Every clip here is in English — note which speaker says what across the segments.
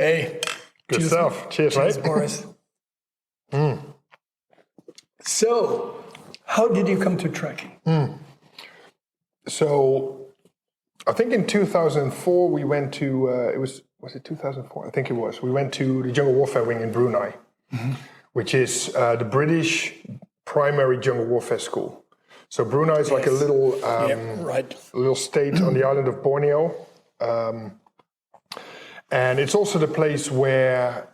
Speaker 1: Hey.
Speaker 2: Good
Speaker 1: Cheers.
Speaker 2: stuff. Cheers,
Speaker 1: Cheers,
Speaker 2: mate.
Speaker 1: Boris. So, how did you come to trekking?
Speaker 2: So, I think in 2004 we went to, was it 2004? I think it was. We went to the Jungle Warfare Wing in Brunei, which is the British primary jungle warfare school. So Brunei is like a little,
Speaker 1: Right.
Speaker 2: a little state on the island of Borneo. And it's also the place where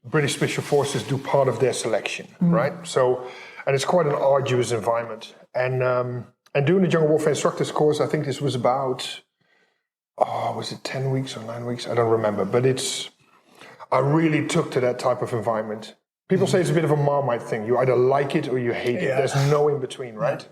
Speaker 2: British Special Forces do part of their selection, right? So, and it's quite an arduous environment. And doing the Jungle Warfare Instructors course, I think this was about, was it 10 weeks or 9 weeks? I don't remember. But I really took to that type of environment. People say it's a bit of a Marmite thing. You either like it or you hate it. There's no in between, right?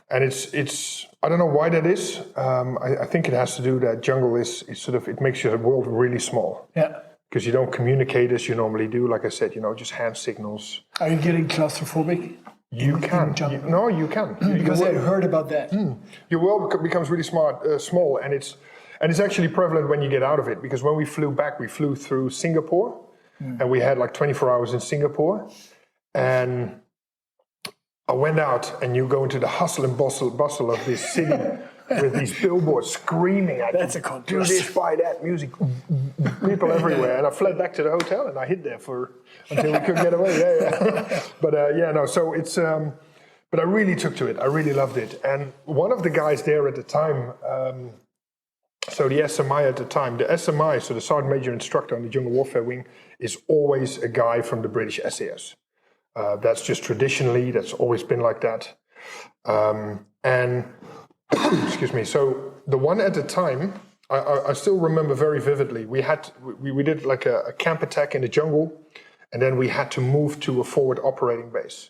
Speaker 2: And it's I don't know why that is. I think it has to do that jungle is sort of, it makes your world really small.
Speaker 1: Yeah.
Speaker 2: Because you don't communicate as you normally do. Like I said, just hand signals.
Speaker 1: Are you getting claustrophobic?
Speaker 2: You can. You can.
Speaker 1: Because I heard about that.
Speaker 2: Your world becomes really small, and it's actually prevalent when you get out of it. Because when we flew back, we flew through Singapore, and we had like 24 hours in Singapore, and I went out, and you go into the hustle and bustle of this city with these billboards screaming at
Speaker 1: That's
Speaker 2: you,
Speaker 1: a contrast.
Speaker 2: do this, buy that, music, people everywhere. And I fled back to the hotel, and I hid there until we could get away. But so it's, but I really took to it. I really loved it. And one of the guys there at the time, so the SMI at the time, the SMI, so the Sergeant Major Instructor on the Jungle Warfare Wing, is always a guy from the British SAS. That's just traditionally, that's always been like that. And excuse me, so the one at the time, I still remember very vividly, we did like a camp attack in the jungle, and then we had to move to a forward operating base.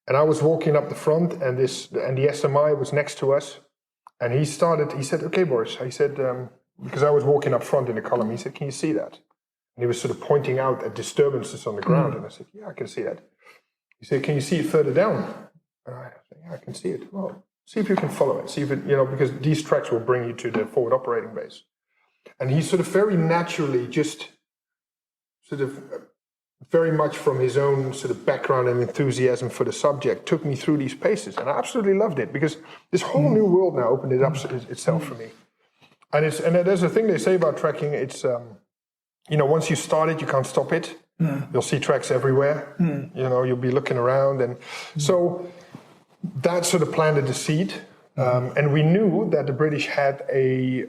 Speaker 2: And I was walking up the front, and the SMI was next to us, and he said, okay, Boris, he said, because I was walking up front in the column, he said, can you see that? And he was sort of pointing out at disturbances on the ground, and I said, yeah, I can see that. He said, can you see it further down? And I said, yeah, I can see it. Well, see if you can follow it. See if it, because these tracks will bring you to the forward operating base. And he sort of very naturally, just sort of very much from his own sort of background and enthusiasm for the subject, took me through these paces. And I absolutely loved it, because this whole new world now opened it up itself for me. And there's a thing they say about trekking. It's, once you start it, you can't stop it. You'll see tracks everywhere. You'll be looking around. And so that sort of planted the seed. And we knew that the British had I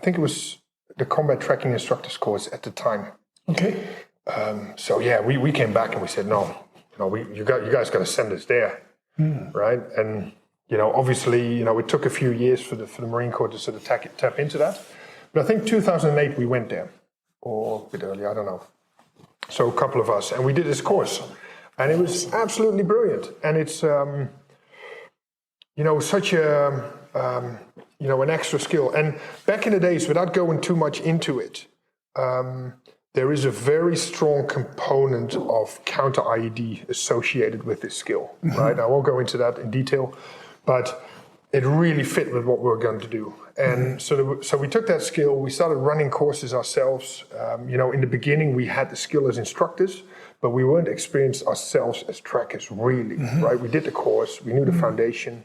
Speaker 2: think it was the Combat Trekking Instructors course at the time.
Speaker 1: Okay.
Speaker 2: So yeah, we came back and we said, no, you guys got to send us there, right? And obviously, it took a few years for the Marine Corps to sort of tap into that. But I think 2008 we went there, or a bit earlier, I don't know. So a couple of us, and we did this course, and it was absolutely brilliant. And it's such an extra skill. And back in the days, without going too much into it, there is a very strong component of counter IED associated with this skill, right? I won't go into that in detail, but it really fit with what we were going to do. And so we took that skill, we started running courses ourselves. In the beginning, we had the skill as instructors, but we weren't experienced ourselves as trackers, really, right? We did the course, we knew the foundation,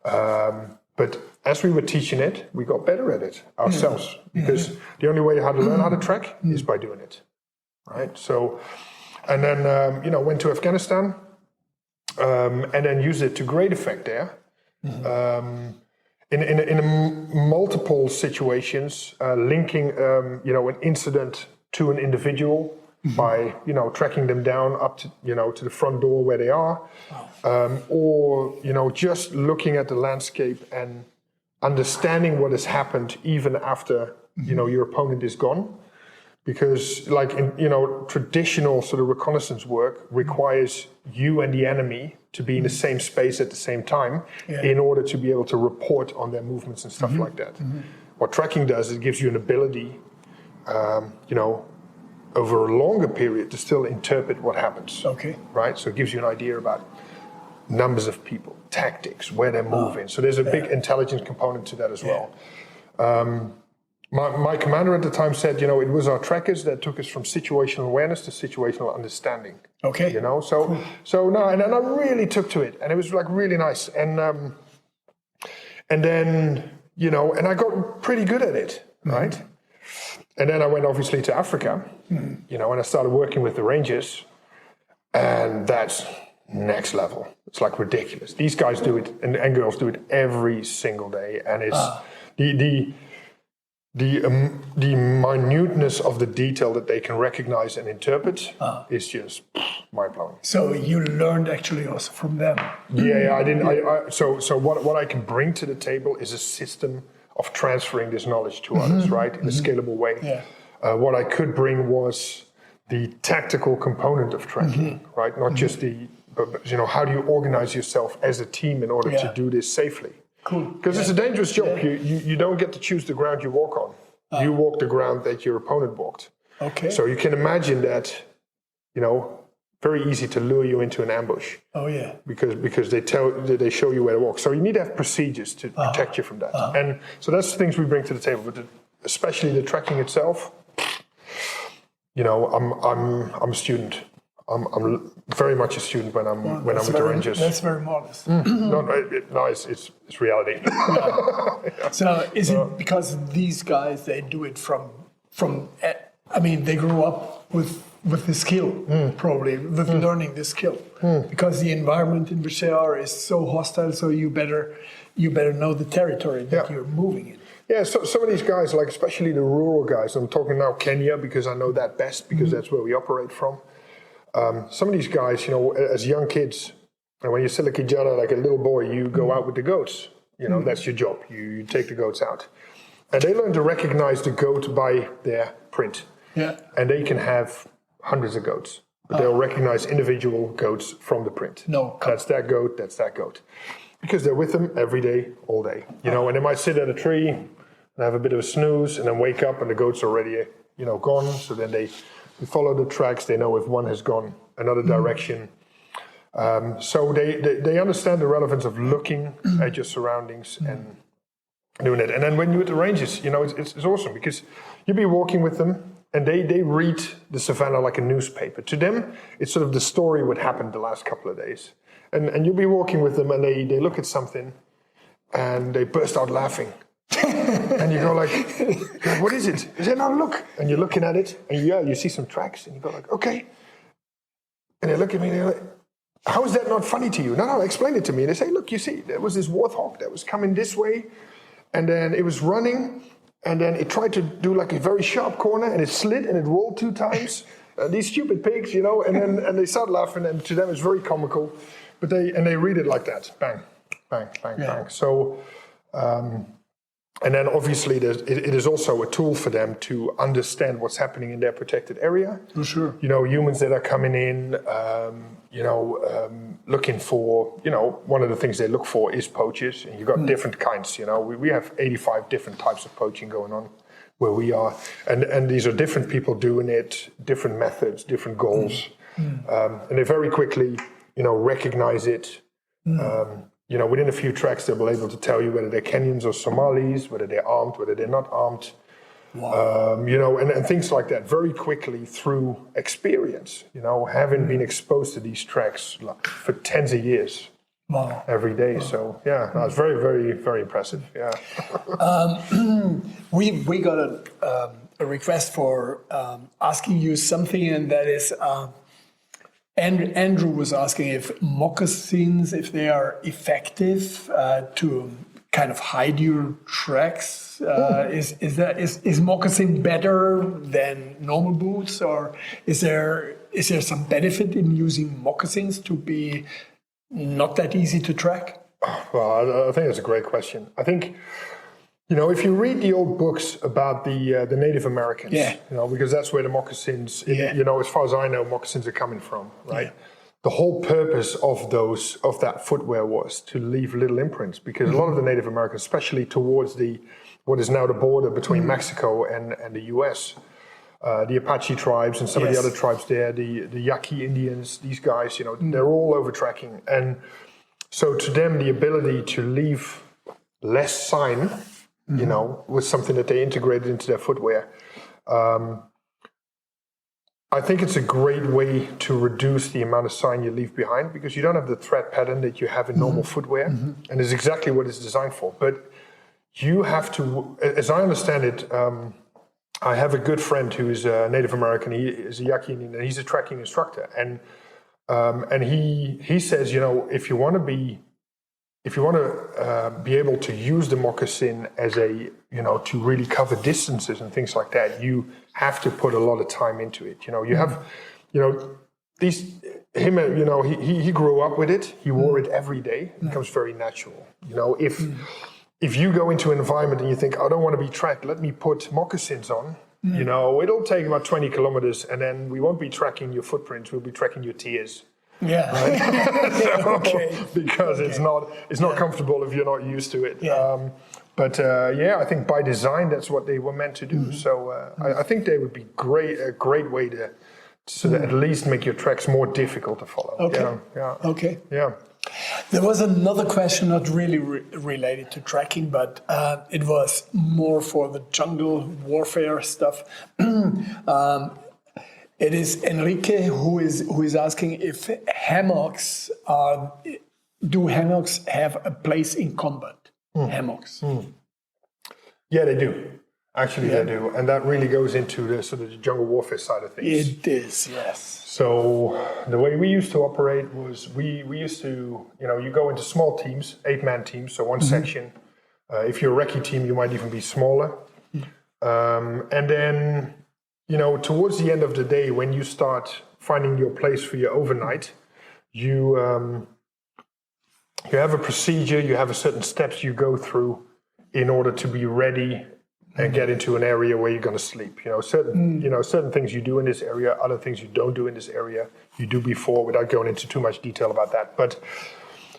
Speaker 2: but as we were teaching it, we got better at it ourselves, because the only way how to learn how to track is by doing it, right? So, and then, went to Afghanistan, and then used it to great effect there. In multiple situations, linking, an incident to an individual by, tracking them down up to, to the front door where they are, or, just looking at the landscape and understanding what has happened even after, your opponent is gone. Because like in, traditional sort of reconnaissance work requires you and the enemy to be in the same space at the same time in order to be able to report on their movements and stuff like that. What tracking does is it gives you an ability, over a longer period to still interpret what happens.
Speaker 1: Okay.
Speaker 2: Right? So it gives you an idea about numbers of people, tactics, where they're moving. So there's a big intelligence component to that as well. my commander at the time said, it was our trackers that took us from situational awareness to situational understanding.
Speaker 1: Okay.
Speaker 2: So no, and I really took to it, and it was like really nice. And then, and I got pretty good at it, right? And then I went obviously to Africa, and I started working with the Rangers, and that's next level. It's like ridiculous. These guys do it, and girls do it every single day, and it's the minuteness of the detail that they can recognize and interpret is just mind-blowing.
Speaker 1: So you learned actually also from them.
Speaker 2: Yeah, I didn't. So what I can bring to the table is a system of transferring this knowledge to others, right, in a scalable way.
Speaker 1: Yeah.
Speaker 2: What I could bring was the tactical component of tracking, right? Not just but how do you organize yourself as a team in order to do this safely?
Speaker 1: Cool.
Speaker 2: Because it's a dangerous job. Yeah. You don't get to choose the ground you walk on. You walk the ground that your opponent walked.
Speaker 1: Okay.
Speaker 2: So you can imagine that, very easy to lure you into an ambush.
Speaker 1: Oh yeah.
Speaker 2: Because they show you where to walk. So you need to have procedures to protect you from that. And so that's the things we bring to the table. But especially the tracking itself, I'm a student. I'm very much a student when I'm with the Rangers.
Speaker 1: That's very modest.
Speaker 2: No, it's reality.
Speaker 1: Yeah. So is it because these guys, they do it from they grew up with the skill, probably with learning the skill, because the environment in which they are is so hostile. So you better know the territory that you're moving in.
Speaker 2: Yeah, so some of these guys, like especially the rural guys, I'm talking now Kenya because I know that best because that's where we operate from. Some of these guys, as young kids, and when you're 𝗙će𝗨𝗪 like a little boy, you go out with the goats. That's your job. You take the goats out. And they learn to recognize the goat by their print.
Speaker 1: Yeah.
Speaker 2: And they can have hundreds of goats, but they'll recognize individual goats from the print.
Speaker 1: No.
Speaker 2: That's that goat, that's that goat. Because they're with them every day, all day. And they might sit at a tree and have a bit of a snooze and then wake up and the goat's already, gone. So then they follow the tracks. They know if one has gone another direction. So they understand the relevance of looking at your surroundings and doing it. And then when you're at the Rangers, it's awesome because you'll be walking with them and they read the savannah like a newspaper. To them, it's sort of the story what happened the last couple of days. And you'll be walking with them and they look at something and they burst out laughing. And you go like, what is it? They say, no, look. And you're looking at it and you see some tracks and you go like, okay. And they look at me and they're like, how is that not funny to you? No, explain it to me. And they say, look, you see, there was this warthog that was coming this way and then it was running and then it tried to do like a very sharp corner and it slid and it rolled 2 times. These stupid pigs, and they start laughing and to them it's very comical. But they read it like that, bang, bang, bang, bang. So, and then obviously it is also a tool for them to understand what's happening in their protected area.
Speaker 1: For sure.
Speaker 2: Humans that are coming in, looking for, one of the things they look for is poachers. And you've got different kinds, we have 85 different types of poaching going on where we are. And these are different people doing it, different methods, different goals. And they very quickly, recognize it. Within a few tracks, they'll be able to tell you whether they're Kenyans or Somalis, whether they're armed, whether they're not armed. Wow. And things like that very quickly through experience, having been exposed to these tracks for tens of years.
Speaker 1: Wow.
Speaker 2: Every day. So, it's very, very, very impressive. Yeah.
Speaker 1: We got a request for asking you something, and that is... Andrew was asking if moccasins, if they are effective to kind of hide your tracks. Is moccasin better than normal boots, or is there some benefit in using moccasins to be not that easy to track?
Speaker 2: Well, I think that's a great question. I think, if you read the old books about the Native Americans, because that's where the moccasins, as far as I know, moccasins are coming from, right? Yeah. The whole purpose of that footwear was to leave little imprints, because a lot of the Native Americans, especially towards what is now the border between Mexico and the U.S., the Apache tribes and some of the other tribes there, the Yaqui Indians, these guys, they're all over tracking. And so to them, the ability to leave less sign you know, was something that they integrated into their footwear. I think it's a great way to reduce the amount of sign you leave behind because you don't have the thread pattern that you have in normal footwear, and it's exactly what it's designed for. But you have to, as I understand it, I have a good friend who is a Native American. He is a Yaqui Indian, and he's a trekking instructor. And he says, you know, if you want to be able to use the moccasin as a, you know, to really cover distances and things like that, you have to put a lot of time into it. You know, you have, you know, you know, he grew up with it. He wore it every day. It becomes very natural. You know, if you go into an environment and you think, I don't want to be tracked, let me put moccasins on, you know, it'll take about 20 kilometers and then we won't be tracking your footprints, we'll be tracking your tears.
Speaker 1: Yeah.
Speaker 2: Right? So, because it's not comfortable if you're not used to it.
Speaker 1: Yeah.
Speaker 2: I think by design, that's what they were meant to do. So I think they would be a great way to at least make your tracks more difficult to follow.
Speaker 1: Okay.
Speaker 2: Yeah.
Speaker 1: Okay.
Speaker 2: Yeah.
Speaker 1: There was another question, not really related to tracking, but it was more for the jungle warfare stuff. It is Enrique who is asking if hammocks do hammocks have a place in combat? Hammocks.
Speaker 2: Yeah, they do. Actually, they do, and that really goes into the sort of the jungle warfare side of things.
Speaker 1: It is, yes.
Speaker 2: So the way we used to operate was we used to, you know, you go into small teams, 8-man teams, so one section. If you're a recce team, you might even be smaller. And then, you know, towards the end of the day, when you start finding your place for your overnight, you have a procedure, you have a certain steps you go through in order to be ready and get into an area where you're going to sleep. You know, certain things you do in this area, other things you don't do in this area, you do before, without going into too much detail about that. But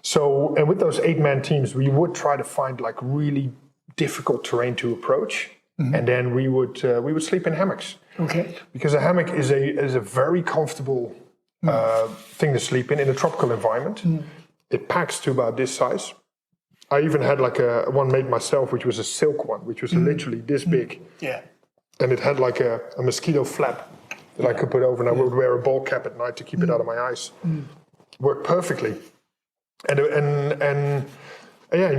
Speaker 2: so, and with those 8-man teams, we would try to find like really difficult terrain to approach, and then we would sleep in hammocks.
Speaker 1: Okay.
Speaker 2: Because a hammock is a very comfortable thing to sleep in a tropical environment. It packs to about this size. I even had like one made myself, which was a silk one, which was literally this big.
Speaker 1: Yeah.
Speaker 2: And it had like a mosquito flap that I could put over, and I would wear a ball cap at night to keep it out of my eyes. Worked perfectly. And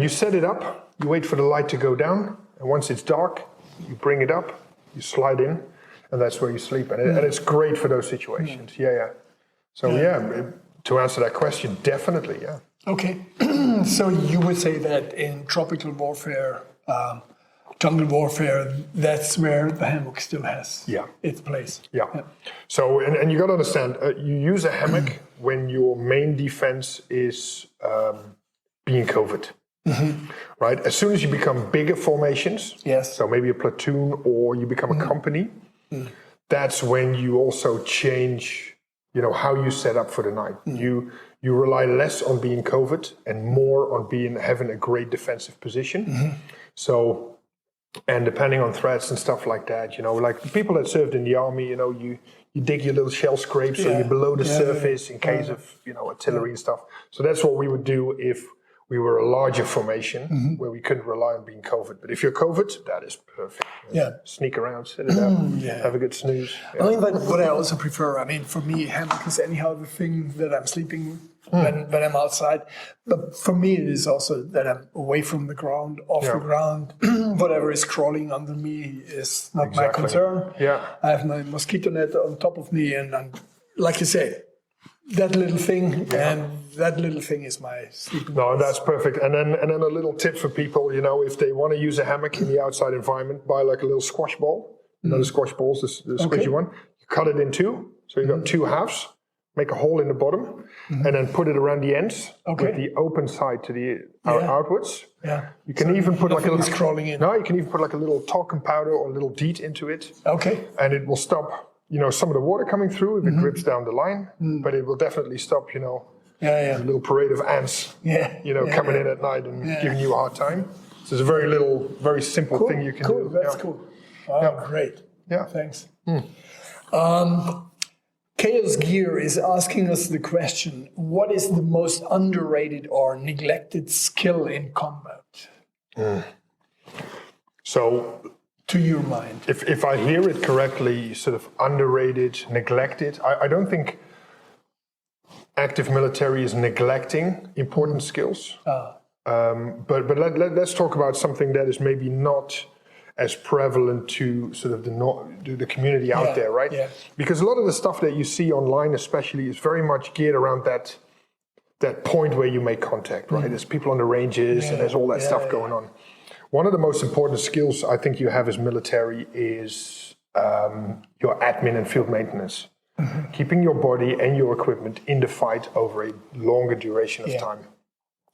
Speaker 2: you set it up, you wait for the light to go down, and once it's dark, you bring it up, you slide in, and that's where you sleep. And it's great for those situations. So to answer that question, definitely, yeah.
Speaker 1: Okay. So you would say that in tropical warfare, jungle warfare, that's where the hammock still has its place.
Speaker 2: Yeah. So, and you got to understand, you use a hammock when your main defense is being covered. Right? As soon as you become bigger formations, so maybe a platoon or you become a company, that's when you also change, you know, how you set up for the night. You rely less on being covert and more on having a great defensive position. So, and depending on threats and stuff like that, you know, like the people that served in the army, you know, you dig your little shell scrape so you're below the surface in case of, you know, artillery and stuff. So that's what we would do if we were a larger formation where we couldn't rely on being covert. But if you're covert, that is perfect. Sneak around, set it up, have a good snooze.
Speaker 1: I mean, but what I also prefer, I mean, for me, hammock is anyhow the thing that I'm sleeping when I'm outside. But for me, it is also that I'm away from the ground, off the ground. Whatever is crawling under me is not my concern. I have my mosquito net on top of me, and I'm, like you say, that little thing, and that little thing is my sleeping place.
Speaker 2: That's perfect. And then a little tip for people, you know, if they want to use a hammock in the outside environment, buy like a little squash ball. You know, the squash balls, the squishy one. You cut it in two, so you've got two halves. Make a hole in the bottom, and then put it around the ends with the open side to the outwards. You can even put like a little
Speaker 1: crawling in.
Speaker 2: No, you can even put like a little talcum powder or a little DEET into it.
Speaker 1: Okay.
Speaker 2: And it will stop, you know, some of the water coming through if it drips down the line, but it will definitely stop, you know, a little parade of ants, you know, coming in at night and giving you a hard time. So it's a very simple thing you can do.
Speaker 1: That's cool. Oh, great.
Speaker 2: Yeah.
Speaker 1: Thanks. Chaos Gear is asking us the question, what is the most underrated or neglected skill in combat?
Speaker 2: So,
Speaker 1: to your mind?
Speaker 2: if I hear it correctly, sort of underrated, neglected. I don't think active military is neglecting important skills. But let's talk about something that is maybe not as prevalent to sort of the community out there, right?
Speaker 1: Yeah.
Speaker 2: Because a lot of the stuff that you see online, especially, is very much geared around that point where you make contact, right? There's people on the ranges and there's all that stuff going on. One of the most important skills I think you have as military is your admin and field maintenance. Keeping your body and your equipment in the fight over a longer duration of time.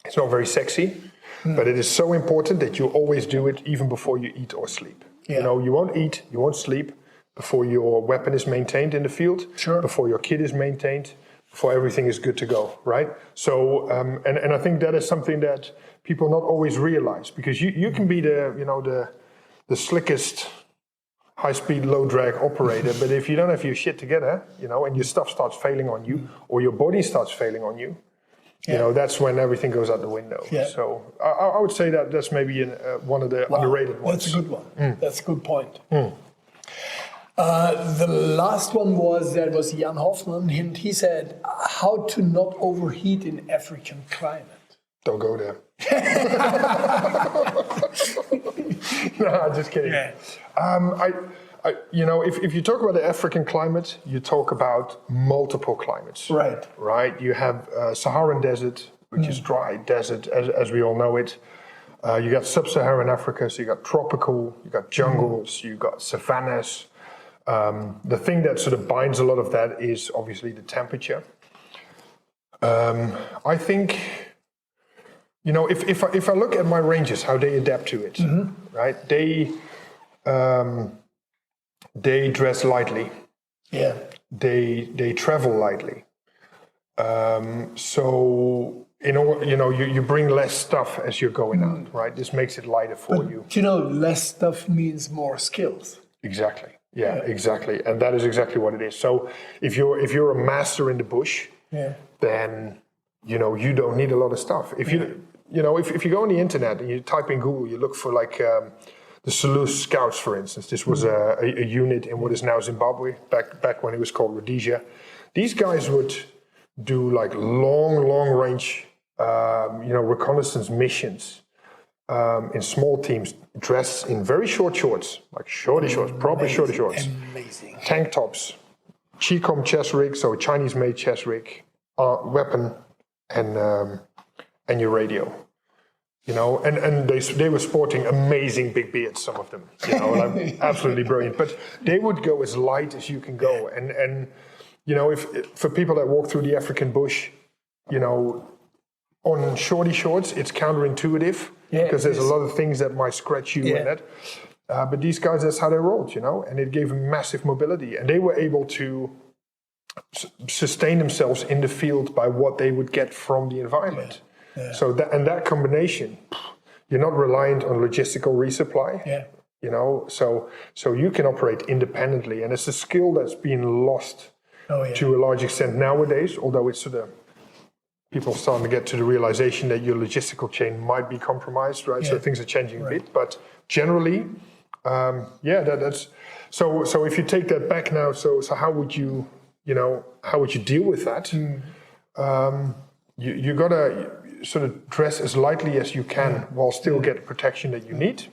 Speaker 2: It's not very sexy, but it is so important that you always do it even before you eat or sleep. You know, you won't eat, you won't sleep before your weapon is maintained in the field, before your kit is maintained, before everything is good to go, right? So, and I think that is something that people not always realize, because you can be the slickest high-speed, low-drag operator, but if you don't have your shit together, and your stuff starts failing on you, or your body starts failing on you, that's when everything goes out the window. So I would say that that's maybe one of the underrated ones.
Speaker 1: That's a good one. That's a good point. The last one was Jan Hoffman, and he said, how to not overheat in African climate.
Speaker 2: Don't go there. No, just kidding. If you talk about the African climate, you talk about multiple climates. Right. You have Saharan desert, which is dry desert, as we all know it. You got sub-Saharan Africa, so you got tropical, you got jungles, you got savannas. The thing that sort of binds a lot of that is obviously the temperature. I think, if I look at my rangers, how they adapt to it, right? They dress lightly. They travel lightly. So you bring less stuff as you're going out, right? This makes it lighter for you.
Speaker 1: Less stuff means more skills.
Speaker 2: Exactly. Yeah, exactly. And that is exactly what it is. So if you're a master in the bush, then you don't need a lot of stuff. If you go on the internet and you type in Google, you look for like the 𝗙će Scouts, for instance. This was a unit in what is now Zimbabwe, back when it was called Rhodesia. These guys would do like long range, reconnaissance missions in small teams, dressed in very short shorts, like shorty shorts, proper shorty shorts.
Speaker 1: Amazing.
Speaker 2: Tank tops, 𝗙će𝗹𝗹𝗙 chest rig, so a Chinese-made chest rig, weapon, and your radio. And they were sporting amazing big beards, some of them, like absolutely brilliant. But they would go as light as you can go. And if for people that walk through the African bush, on shorty shorts, it's counterintuitive because there's a lot of things that might scratch you in it. But these guys, that's how they rolled, and it gave them massive mobility. And they were able to sustain themselves in the field by what they would get from the environment. So that combination, you're not reliant on logistical resupply. So you can operate independently, and it's a skill that's being lost to a large extent nowadays. Although it's sort of people starting to get to the realization that your logistical chain might be compromised, right? So things are changing a bit, but generally, that's so. If you take that back now, so how would you deal with that? You gotta sort of dress as lightly as you can while still get the protection that you need.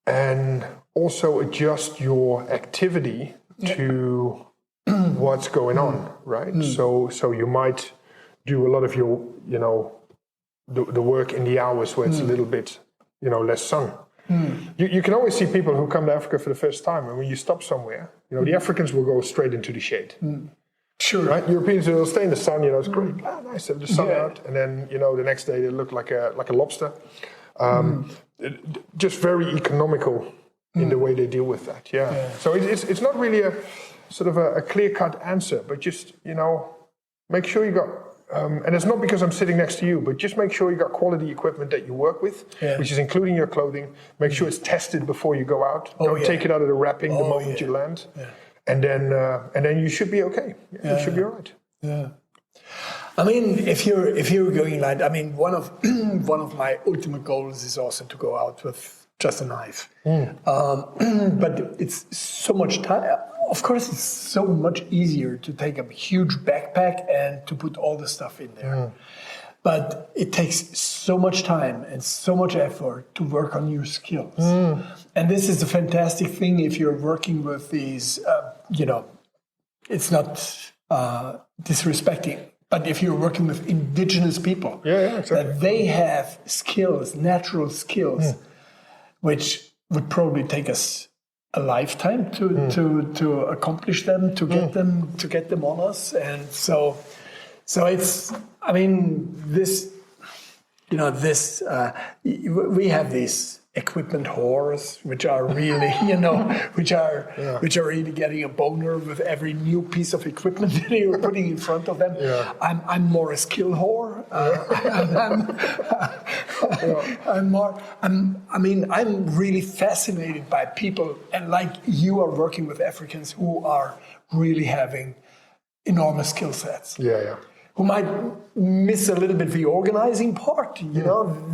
Speaker 2: And also adjust your activity to what's going on, right? So you might do a lot of your, the work in the hours where it's a little bit, less sun. You can always see people who come to Africa for the first time, and when you stop somewhere, the Africans will go straight into the shade.
Speaker 1: Sure.
Speaker 2: Right? Europeans will stay in the sun, it's great. Nice to have the sun out. And then, the next day they look like a lobster. Just very economical in the way they deal with that. So it's not really a sort of a clear-cut answer, but just, make sure you got, and it's not because I'm sitting next to you, but just make sure you got quality equipment that you work with, which is including your clothing. Make sure it's tested before you go out. Don't take it out of the wrapping the moment you land. And then you should be okay. You should be all right.
Speaker 1: I mean, if you're going like, I mean, one of my ultimate goals is also to go out with just a knife. But it's so much time. Of course, it's so much easier to take a huge backpack and to put all the stuff in there. But it takes so much time and so much effort to work on your skills. And this is a fantastic thing if you're working with these, it's not disrespecting, but if you're working with indigenous people,
Speaker 2: exactly.
Speaker 1: that they have skills, natural skills, which would probably take us a lifetime to accomplish them, to get them on us. And so it's, I mean, we have these equipment whores, which are really, which are really getting a boner with every new piece of equipment that you're putting in front of them. I'm more a skill whore. I'm really fascinated by people, and like you are working with Africans who are really having enormous skill sets. Who might miss a little bit the organizing part,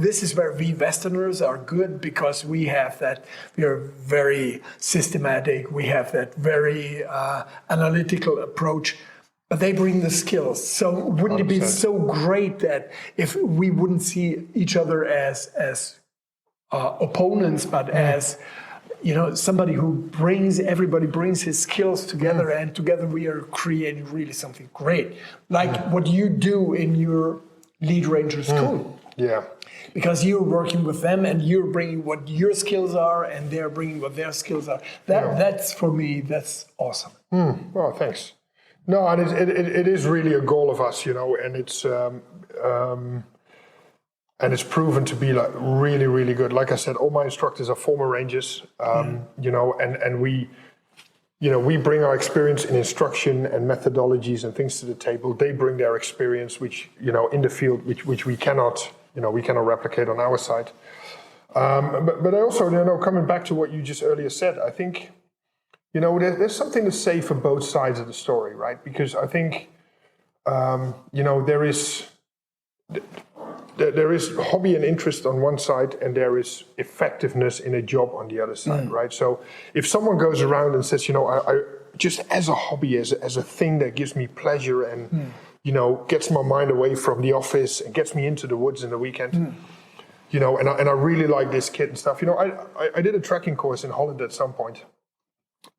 Speaker 1: This is where we Westerners are good because we have that, we are very systematic, we have that very analytical approach, but they bring the skills. So wouldn't 100%. It be so great that if we wouldn't see each other as opponents, but as somebody who everybody brings his skills together, and together we are creating really something great. Like what you do in your lead ranger school. Because you're working with them and you're bringing what your skills are and they're bringing what their skills are. That's, for me, that's awesome.
Speaker 2: Well, thanks. No, and it is really a goal of us, and it's proven to be like really, really good. Like I said, all my instructors are former Rangers, and we bring our experience in instruction and methodologies and things to the table. They bring their experience, which, in the field, which we cannot replicate on our side. But I also, coming back to what you just earlier said, I think, there's something to say for both sides of the story, right? Because I think, there is hobby and interest on one side, and there is effectiveness in a job on the other side, right? So if someone goes around and says, I just as a hobby, as a thing that gives me pleasure and, gets my mind away from the office and gets me into the woods in the weekend, and I really like this kit and stuff. I did a trekking course in Holland at some point,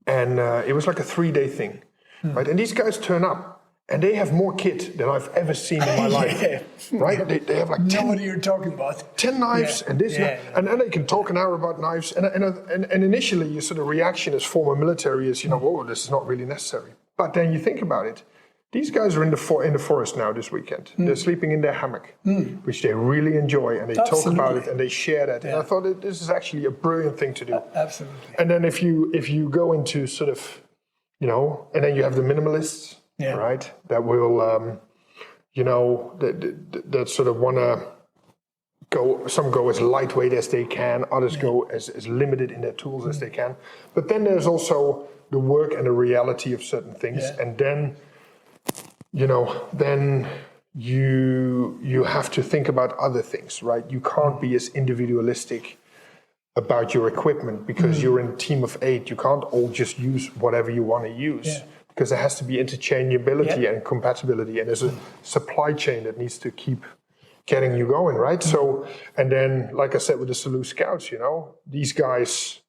Speaker 2: and it was like a 3-day thing, right? And these guys turn up. And they have more kit than I've ever seen in my life, right? They have like 10,
Speaker 1: what you're talking about.
Speaker 2: 10 knives and this, and then they can talk an hour about knives. And initially, your sort of reaction as former military is, oh, this is not really necessary. But then you think about it. These guys are in the forest now this weekend. They're sleeping in their hammock, which they really enjoy, and they talk about it and they share that. And I thought this is actually a brilliant thing to do.
Speaker 1: Absolutely.
Speaker 2: And then if you go into sort of, and then you have the minimalists. Right, that will, that sort of want to go. Some go as lightweight as they can. Others go as limited in their tools as they can. But then there's also the work and the reality of certain things, and then, then you have to think about other things, right? You can't be as individualistic about your equipment because you're in a team of 8. You can't all just use whatever you want to use. Because there has to be interchangeability and compatibility, and there's a supply chain that needs to keep getting you going, right? So, and then, like I said, with the 𝗙់Scouts, these guys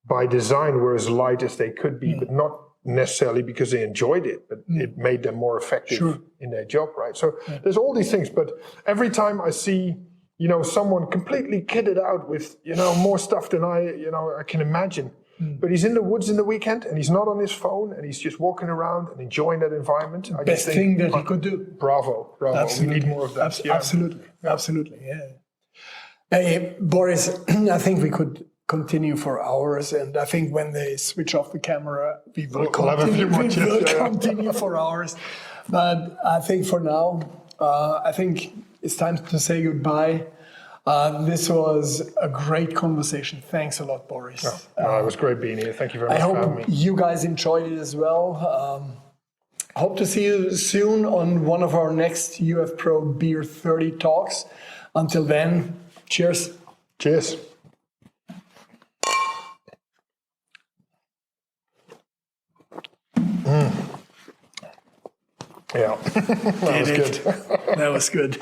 Speaker 2: by design were as light as they could be, but not necessarily because they enjoyed it, but it made them more effective in their job, right? So there's all these things, but every time I see, someone completely kitted out with, more stuff than I can imagine. But he's in the woods in the weekend, and he's not on his phone, and he's just walking around and enjoying that environment.
Speaker 1: Best thing that he could do.
Speaker 2: Bravo.
Speaker 1: Absolutely.
Speaker 2: We need more of that.
Speaker 1: Absolutely. Hey, Boris, I think we could continue for hours, and I think when they switch off the camera, we will continue for hours. But I think for now, I think it's time to say goodbye. This was a great conversation. Thanks a lot, Boris.
Speaker 2: It was great being here. Thank you very much for having me.
Speaker 1: I hope you guys enjoyed it as well. Hope to see you soon on one of our next UF Pro Beer 30 talks. Until then, cheers.
Speaker 2: Cheers. Yeah, that was good.
Speaker 1: That was good.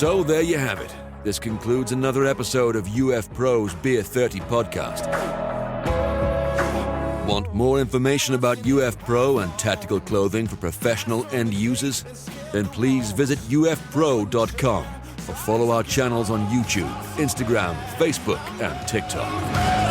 Speaker 3: So there you have it. This concludes another episode of UF Pro's Beer 30 podcast. Want more information about UF Pro and tactical clothing for professional end users? Then please visit ufpro.com or follow our channels on YouTube, Instagram, Facebook, and TikTok.